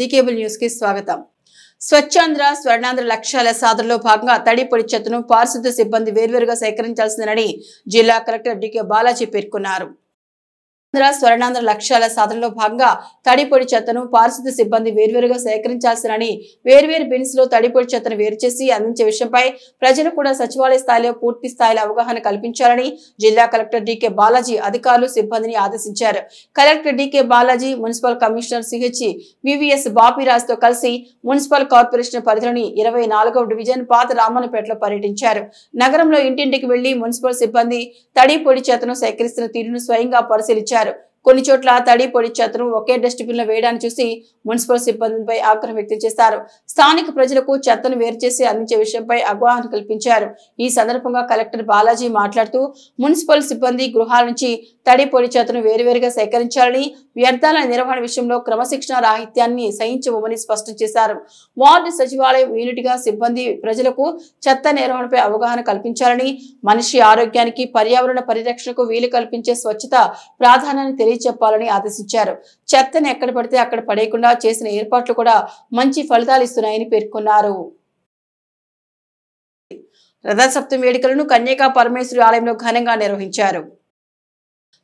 జీకేబుల్ news కి స్వాగతం. స్వచ్ఛాంధ్ర స్వర్ణాంధ్ర లక్ష్యాల సాధనలో భాగంగా తడి పొడి చెత్తను పారిశుద్ధ్య సిబ్బంది వేర్వేరుగా సేకరించాల్సిందని జిల్లా కలెక్టర్ డికే బాలాజీ పేర్కొన్నారు. స్వర్ణాంధ్ర లక్ష్యాల సాధనలో భాగంగా తడి పొడి చెత్తను పారిశుద్ధ్య సిబ్బంది వేర్వేరుగా సేకరించాల్సినని వేర్వేరు బిన్స్ లో తడి పొడి చెత్తను వేరు చేసి అందించే విషయంపై ప్రజలు కూడా సచివాలయ స్థాయిలో పూర్తి స్థాయిలో అవగాహన కల్పించాలని జిల్లా కలెక్టర్ డికే బాలాజీ అధికారులు సిబ్బందిని ఆదేశించారు. Collector D K Balaji municipal commissioner C H V V S Bapiraj తో కలిసి మున్సిపల్ కార్పొరేషన్ పరిధిలోని 24వ డివిజన్ పాత రామన్నపేటలో పర్యటించారు. నగరంలో ఇంటింటికి వెళ్లి మున్సిపల్ సిబ్బంది తడి పొడి చెత్తను సేకరిస్తున్న తీరును స్వయంగా పరిశీలించారు. కొన్ని చోట్ల తడి పొడి చెత్తను ఒకే డస్ట్బిన్ లో వేయడాన్ని చూసి మున్సిపల్ సిబ్బందిపై ఆగ్రహం వ్యక్తం చేశారు. స్థానిక ప్రజలకు చెత్తను వేరు చేసి అందించే విషయంపై అవగాహన కల్పించారు. ఈ సందర్భంగా కలెక్టర్ బాలాజీ మాట్లాడుతూ మున్సిపల్ సిబ్బంది గృహాల నుంచి తడి పొడి చెత్తను వేరువేరుగా సేకరించాలని, వ్యర్థాల నిర్వహణ విషయంలో క్రమశిక్షణ రాహిత్యాన్ని సహించబోమని స్పష్టం చేశారు. వార్డు సచివాలయం యూనిట్ గా సిబ్బంది ప్రజలకు చెత్త నిర్వహణపై అవగాహన కల్పించాలని, మనిషి ఆరోగ్యానికి పర్యావరణ పరిరక్షణకు వీలు కల్పించే స్వచ్ఛత ప్రాధాన్యాన్ని తెలియజెప్పాలని ఆదేశించారు. చెత్తను ఎక్కడ పడితే అక్కడ పడేయకుండా చేసిన ఏర్పాట్లు కూడా మంచి ఫలితాలు ఇస్తున్నాయని పేర్కొన్నారు. రథసప్తమి వేడుకలను కన్యకా పరమేశ్వరి ఆలయంలో ఘనంగా నిర్వహించారు.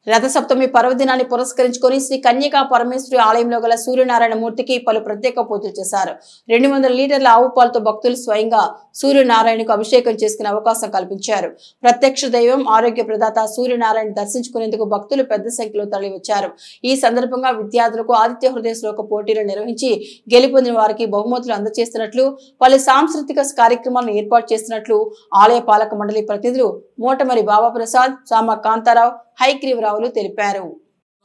రథసప్తమి పర్వదినాన్ని పురస్కరించుకొని శ్రీ కన్యకా పరమేశ్వరి ఆలయంలో గల సూర్యనారాయణ మూర్తికి పలు ప్రత్యేక పూజలు చేశారు. 200 లీటర్ల ఆవు పాలతో భక్తులు స్వయంగా సూర్యనారాయణకు అభిషేకం చేసుకునే అవకాశం కల్పించారు. ప్రత్యక్ష దైవం ఆరోగ్య ప్రదాత సూర్యనారాయణ దర్శించుకునేందుకు భక్తులు పెద్ద సంఖ్యలో తరలివచ్చారు. ఈ సందర్భంగా విద్యార్థులకు ఆదిత్య హృదయ శ్లోక పోటీలు నిర్వహించి గెలుపొందిన వారికి బహుమతులు అందజేస్తున్నట్లు, పలు సాంస్కృతిక కార్యక్రమాలను ఏర్పాటు చేస్తున్నట్లు ఆలయ పాలక మండలి ప్రతినిధులు మోటమరి బాబాప్రసాద్, సామ కాంతారావు, హైగ్రీవరావులు తెలిపారు.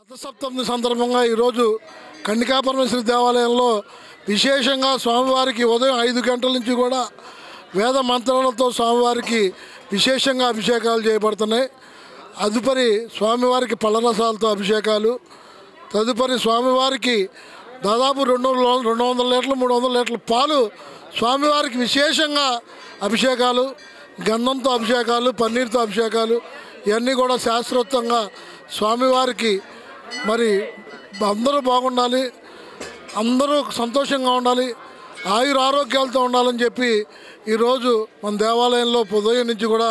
రథసప్తమి సందర్భంగా ఈరోజు కన్యకా పరమేశ్వరి దేవాలయంలో విశేషంగా స్వామివారికి ఉదయం 5 గంటల నుంచి కూడా వేద మంత్రాలతో స్వామివారికి విశేషంగా అభిషేకాలు చేయబడుతున్నాయి. తదుపరి స్వామివారికి పళ్ళరసాలతో అభిషేకాలు, తదుపరి స్వామివారికి దాదాపు 200 లీటర్లు 300 లీటర్ల పాలు స్వామివారికి విశేషంగా అభిషేకాలు, గంధంతో అభిషేకాలు, పన్నీర్తో అభిషేకాలు, ఇవన్నీ కూడా శాస్త్రోక్తంగా స్వామివారికి మరి అందరూ బాగుండాలి, అందరూ సంతోషంగా ఉండాలి, ఆయురారోగ్యాలతో ఉండాలని చెప్పి ఈరోజు మన దేవాలయంలో ఉదయం నుంచి కూడా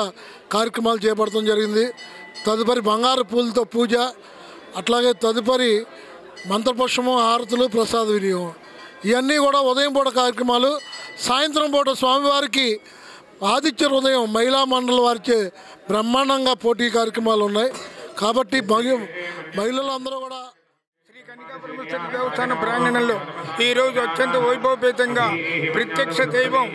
కార్యక్రమాలు చేపట్టడం జరిగింది. తదుపరి బంగారు పూలతో పూజ, అట్లాగే తదుపరి మంత్రపుష్పము, హారతులు, ప్రసాద వినియోగం, ఇవన్నీ కూడా ఉదయం పూట కార్యక్రమాలు. సాయంత్రం పూట స్వామివారికి ఆదిత్య హృదయం మహిళా మండలి వారిచే బ్రహ్మాండంగా పోటీ కార్యక్రమాలు ఉన్నాయి. కాబట్టి మహిళలు అందరూ కూడా శ్రీ కన్యకా పరమేశ్వరి దేవస్థాన ప్రాంగణంలో ఈరోజు అత్యంత వైభవపేతంగా ప్రత్యక్ష దైవం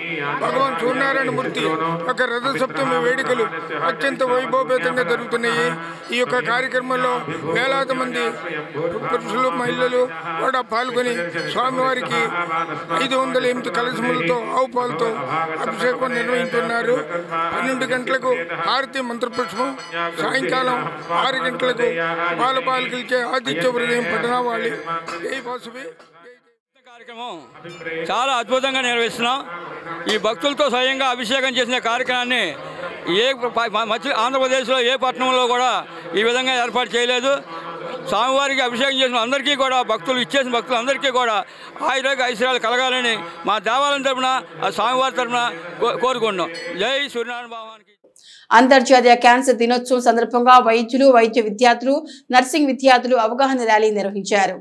భగవాన్ సూర్యనారాయణమూర్తి యొక్క రథసప్తమి వేడుకలు అత్యంత వైభవపేతంగా జరుగుతున్నాయి. ఈ యొక్క కార్యక్రమంలో వేలాది మంది పురుషులు, మహిళలు కూడా పాల్గొని స్వామివారికి 508 కలశములతో ఆవు పాలతో అభిషేకం నిర్వహించున్నారు. 12 గంటలకు హారతి మంత్రపుష్పం, సాయంకాలం 6 గంటలకు పాలపాలకిల్చే ఆదిత్య హృదయం పట్టణావాలి. కార్యక్రమం చాలా అద్భుతంగా నిర్వహిస్తున్నాం. ఈ భక్తులతో స్వయంగా అభిషేకం చేసిన కార్యక్రమాన్ని ఆంధ్రప్రదేశ్లో ఏ పట్టణంలో కూడా ఈ విధంగా ఏర్పాటు చేయలేదు. స్వామివారికి అభిషేకం చేసిన అందరికీ కూడా ఇచ్చేసిన భక్తులందరికీ కూడా ఆయుర్వేద ఐశ్వర్యాలు కలగాలని మా దేవాలయం తరపున, ఆ స్వామివారి తరపున కోరుకుంటున్నాం. జై సూర్యనారాయణ భగవానికి. అంతర్జాతీయ క్యాన్సర్ దినోత్సవం సందర్భంగా వైద్యులు, వైద్య విద్యార్థులు, నర్సింగ్ విద్యార్థులు అవగాహన ర్యాలీ నిర్వహించారు.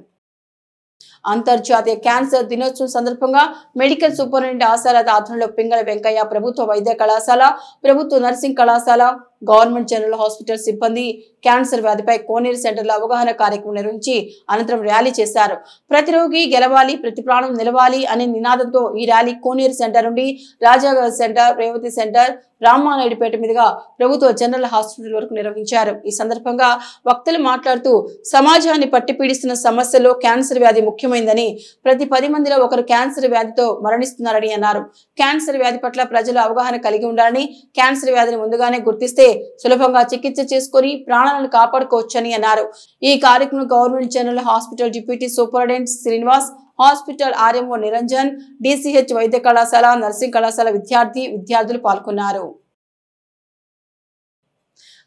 అంతర్జాతీయ క్యాన్సర్ దినోత్సవం సందర్భంగా మెడికల్ సూపరింటెండెంట్ ఆశారథ ఆధ్వర్యంలో పింగళ వెంకయ్య ప్రభుత్వ వైద్య కళాశాల, ప్రభుత్వ నర్సింగ్ కళాశాల, గవర్నమెంట్ జనరల్ హాస్పిటల్ సిబ్బంది క్యాన్సర్ వ్యాధిపై కోనేరు సెంటర్లో అవగాహన కార్యక్రమం నిర్వహించి అనంతరం ర్యాలీ చేశారు. ప్రతి రోగి గెలవాలి, ప్రతి ప్రాణం నిలవాలి అనే నినాదంతో ఈ ర్యాలీ కోనేరు సెంటర్ నుండి రాజాగారి సెంటర్, రేవతి సెంటర్, రామానాయుడుపేట మీదుగా ప్రభుత్వ జనరల్ హాస్పిటల్ వరకు నిర్వహించారు. ఈ సందర్భంగా వక్తలు మాట్లాడుతూ సమాజాన్ని పట్టిపీడిస్తున్న సమస్యలో క్యాన్సర్ వ్యాధి ముఖ్యమైనదని, ప్రతి 10 మందిలో ఒకరు క్యాన్సర్ వ్యాధితో మరణిస్తున్నారని అన్నారు. క్యాన్సర్ వ్యాధి పట్ల ప్రజలు అవగాహన కలిగి ఉండాలని, క్యాన్సర్ వ్యాధిని ముందుగానే గుర్తిస్తే సులభంగా చికిత్స చేసుకుని ప్రాణాలను కాపాడుకోవచ్చని అన్నారు. ఈ కార్యక్రమం government general hospital deputy superintendent Srinivas, hospital RMO Niranjan, DCH వైద్య కళాశాల, నర్సింగ్ కళాశాల విద్యార్థులు పాల్గొన్నారు.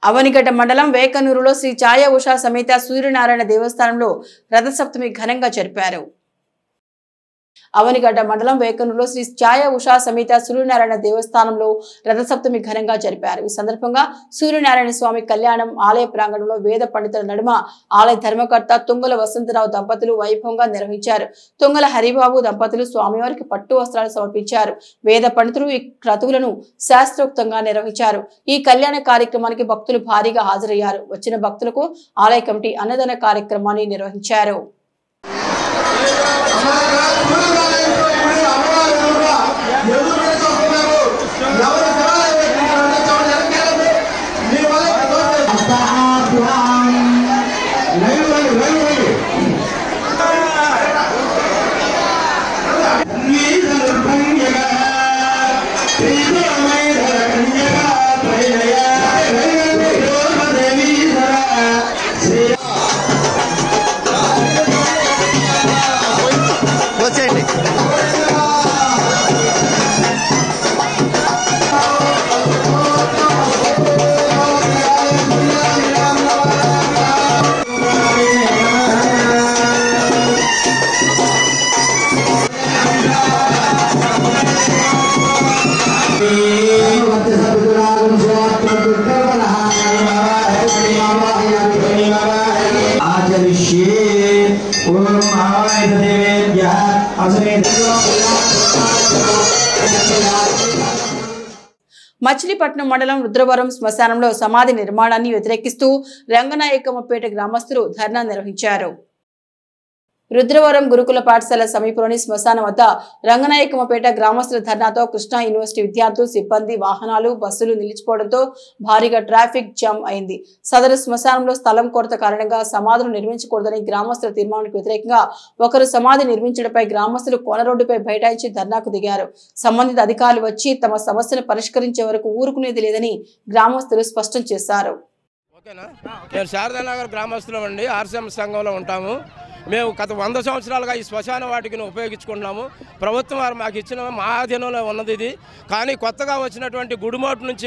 అవనిగడ్డ మండలం వేకనూరులో శ్రీ ఛాయ ఉషా సమేత సూర్యనారాయణ దేవస్థానంలో రథసప్తమి ఘనంగా జరిపారు. అవనిగడ్డ మండలం వేకనూరులో శ్రీ ఛాయ ఉషా సమేత సూర్యనారాయణ దేవస్థానంలో రథసప్తమి ఘనంగా జరిపారు. ఈ సందర్భంగా సూర్యనారాయణ స్వామి కళ్యాణం ఆలయ ప్రాంగణంలో వేద పండితుల నడుమ ఆలయ ధర్మకర్త తుంగల వసంతరావు దంపతులు వైభవంగా నిర్వహించారు. తుంగల హరిబాబు దంపతులు స్వామివారికి పట్టు వస్త్రాలు సమర్పించారు. వేద పండితులు ఈ క్రతువులను శాస్త్రోక్తంగా నిర్వహించారు. ఈ కళ్యాణ కార్యక్రమానికి భక్తులు భారీగా హాజరయ్యారు. వచ్చిన భక్తులకు ఆలయ కమిటీ అన్నదాన కార్యక్రమాన్ని నిర్వహించారు. మచిలీపట్నం మండలం రుద్రవరం శ్మశానంలో సమాధి నిర్మాణాన్ని వ్యతిరేకిస్తూ రంగనాయకమ్మపేట గ్రామస్తులు ధర్నా నిర్వహించారు. రుద్రవరం గురుకుల పాఠశాల సమీపంలోని శ్మశానం వద్ద రంగనాయకమ్మపేట గ్రామస్తుల ధర్నాతో కృష్ణా యూనివర్సిటీ విద్యార్థులు సిబ్బంది వాహనాలు బస్సులు నిలిచిపోవడంతో భారీగా ట్రాఫిక్ జామ్ అయింది. సదరు శ్మశానంలో స్థలం కొరత కారణంగా సమాధులు నిర్మించకూడదని గ్రామస్తుల తీర్మానానికి వ్యతిరేకంగా ఒకరు సమాధి నిర్మించడంపై గ్రామస్తులు కోన రోడ్డుపై బైఠాయించి ధర్నాకు దిగారు. సంబంధిత అధికారులు వచ్చి తమ సమస్యను పరిష్కరించే వరకు ఊరుకునేది లేదని గ్రామస్తులు స్పష్టం చేశారు. నేను శారదానగర్ గ్రామస్తులం అండి. ఆర్సీఎం సంఘంలో ఉంటాము. మేము గత 100 సంవత్సరాలుగా ఈ శ్మశాన వాటికను ఉపయోగించుకుంటున్నాము. ప్రభుత్వం వారు మాకు ఇచ్చిన మా ఆధీనంలో ఉన్నది ఇది. కానీ కొత్తగా వచ్చినటువంటి గుడిమోటు నుంచి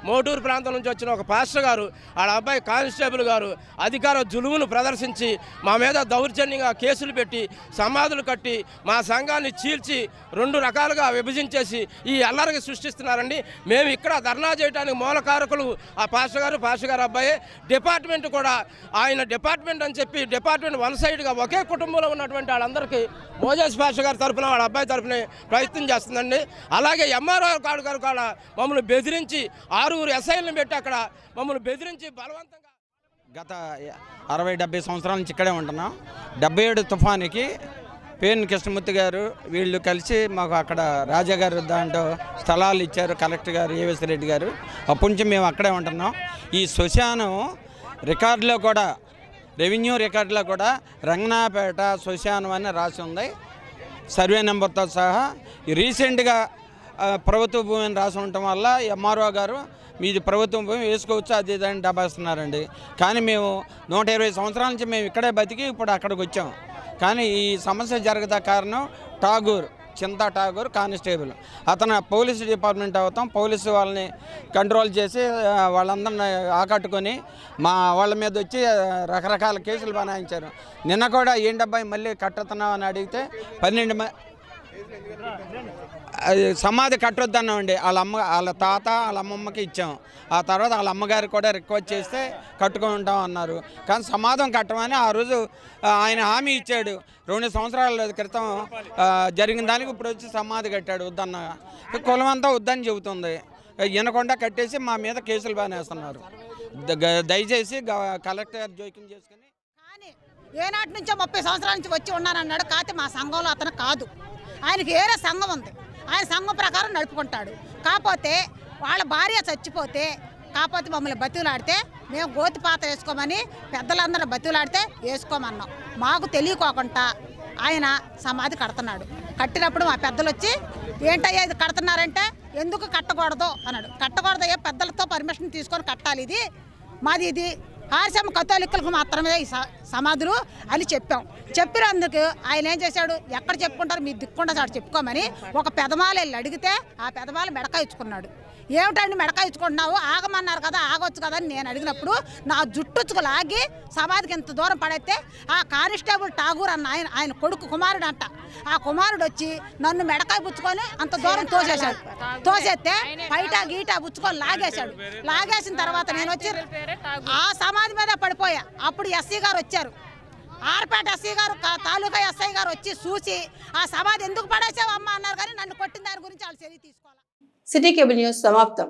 మోటూరు ప్రాంతం నుంచి వచ్చిన ఒక పాస్టర్ గారు వాళ్ళ అబ్బాయి కానిస్టేబుల్ గారు అధికార జులుమును ప్రదర్శించి మా మీద దౌర్జన్యంగా కేసులు పెట్టి సమాధులు కట్టి మా సంఘాన్ని చీల్చి 2 రకాలుగా విభజించేసి ఈ అల్లరికి సృష్టిస్తున్నారండి. మేము ఇక్కడ ధర్నా చేయడానికి మూలకారకులు ఆ పాస్టర్ గారు అబ్బాయి. డిపార్ట్మెంట్ కూడా ఆయన డిపార్ట్మెంట్ అని చెప్పి డిపార్ట్మెంట్ వన్ సైడ్గా ఒకే కుటుంబంలో ఉన్నటువంటి వాళ్ళందరికీ మోజేస్ పాస్టర్ గారి తరఫున వాళ్ళ అబ్బాయి తరఫున ప్రయత్నం చేస్తుందండి. అలాగే ఎంఆర్ఓ గారు కూడా మమ్మల్ని బెదిరించి 6 ఎస్ఐలను పెట్టి అక్కడ మమ్మల్ని బెదిరించి బలవంతంగా గత 60-70 సంవత్సరాల నుంచి ఇక్కడే ఉంటున్నాం. 77 తుఫానికి పేర్ని కృష్ణమూర్తి గారు వీళ్ళు కలిసి మాకు అక్కడ రాజా గారు దాంట్లో స్థలాలు ఇచ్చారు. కలెక్టర్ గారు ఏవిఎస్ రెడ్డి గారు. అప్పటి నుంచి మేము అక్కడే ఉంటున్నాం. ఈ శ్మశానం రికార్డులో కూడా రెవెన్యూ రికార్డులో కూడా రంగనాపేట శ్మశానం అని రాసి ఉంది, సర్వే నెంబర్తో సహా. రీసెంట్గా ప్రభుత్వ భూమిని రాసి ఉండటం వల్ల ఎంఆర్ఓ గారు మీది ప్రభుత్వం భూమి వేసుకోవచ్చు అది ఇదని డబాస్తున్నారండి. కానీ మేము 120 సంవత్సరాల నుంచి మేము ఇక్కడే బతికి ఇప్పుడు అక్కడికి వచ్చాం. కానీ ఈ సమస్య జరగదా కారణం చింతా ఠాగూర్ కానిస్టేబుల్. అతను పోలీసు డిపార్ట్మెంట్ అవుతాం. పోలీసు వాళ్ళని కంట్రోల్ చేసి వాళ్ళందరిని ఆకట్టుకొని మా వాళ్ళ మీద వచ్చి రకరకాల కేసులు బనాయించారు. నిన్న కూడా ఏంటబ్బాయి మళ్ళీ కట్టుతున్నావు అని అడిగితే 12 సమాధి కట్టొద్దన్నామండి. వాళ్ళ తాత వాళ్ళ అమ్మమ్మకి ఇచ్చాం. ఆ తర్వాత వాళ్ళ అమ్మగారు కూడా రిక్వెస్ట్ చేస్తే కట్టుకుంటాం అన్నారు. కానీ సమాధం కట్టమని ఆ రోజు ఆయన హామీ ఇచ్చాడు. 2 సంవత్సరాల క్రితం జరిగిన దానికి ఇప్పుడు వచ్చి సమాధి కట్టాడు వద్దన్న. కులం అంతా వద్దని చెబుతుంది. వినకుండా కట్టేసి మా మీద కేసులు బానేస్తున్నారు. దయచేసి కలెక్టర్ జోక్యం చేసుకుని. కానీ ఏనాటి నుంచో 30 సంవత్సరాల నుంచి వచ్చి ఉన్నానన్నాడు. కాకపోతే మా సంఘంలో అతను కాదు, ఆయనకి వేరే సంఘం ఉంది. ఆయన సంఘం ప్రకారం నడుపుకుంటాడు. కాకపోతే వాళ్ళ భార్య చచ్చిపోతే కాకపోతే మమ్మల్ని బతులాడితే మేము గోతిపాత వేసుకోమని పెద్దలందరూ బతులాడితే వేసుకోమన్నాం. మాకు తెలియకోకుండా ఆయన సమాధి కడుతున్నాడు. కట్టినప్పుడు మా పెద్దలు వచ్చి ఏంటయ్యా ఇది కడుతున్నారంటే ఎందుకు కట్టకూడదు అన్నాడు. కట్టకూడదయ్యా, పెద్దలతో పర్మిషన్ తీసుకొని కట్టాలి, ఇది మాది ఇది ఆర్ఎస్ఎం కథోలికులకు మాత్రమే ఈ సమాధులు అని చెప్పాం. చెప్పినందుకు ఆయన ఏం చేశాడు, ఎక్కడ చెప్పుకుంటారు మీరు దిక్కుండా చాటు చెప్పుకోమని ఒక పెదమాల వెళ్ళి అడిగితే ఆ పెదమాల మెడకాయ ఇచ్చుకున్నాడు. ఏమిటండి మెడకాయ ఇచ్చుకుంటున్నావు, ఆగమన్నారు కదా ఆగొచ్చు కదా అని నేను అడిగినప్పుడు నా జుట్టుచ్చుకు లాగి సమాధికి ఇంత దూరం పడైతే ఆ కానిస్టేబుల్ ఠాగూర్ అన్న ఆయన కొడుకు కుమారుడు అంట, ఆ కుమారుడు వచ్చి నన్ను మెడకాయ పుచ్చుకొని అంత దూరం తోసేశాడు. తోసేస్తే బయట గీట పుచ్చుకొని లాగేశాడు. లాగేసిన తర్వాత నేను వచ్చి ఆ సమాధి మీద పడిపోయా. అప్పుడు ఎస్సీ గారు వచ్చారు, ఆర్పేట ఎస్సీ గారు తాలూకా ఎస్ఐ గారు వచ్చి చూసి ఆ సమాధి ఎందుకు పడేసావు అమ్మ అన్నారు, కానీ నన్ను కొట్టిన దాని గురించి వాళ్ళు చర్య తీసుకోవాలి. సిటీ కేబుల్ న్యూస్ సమాప్తం.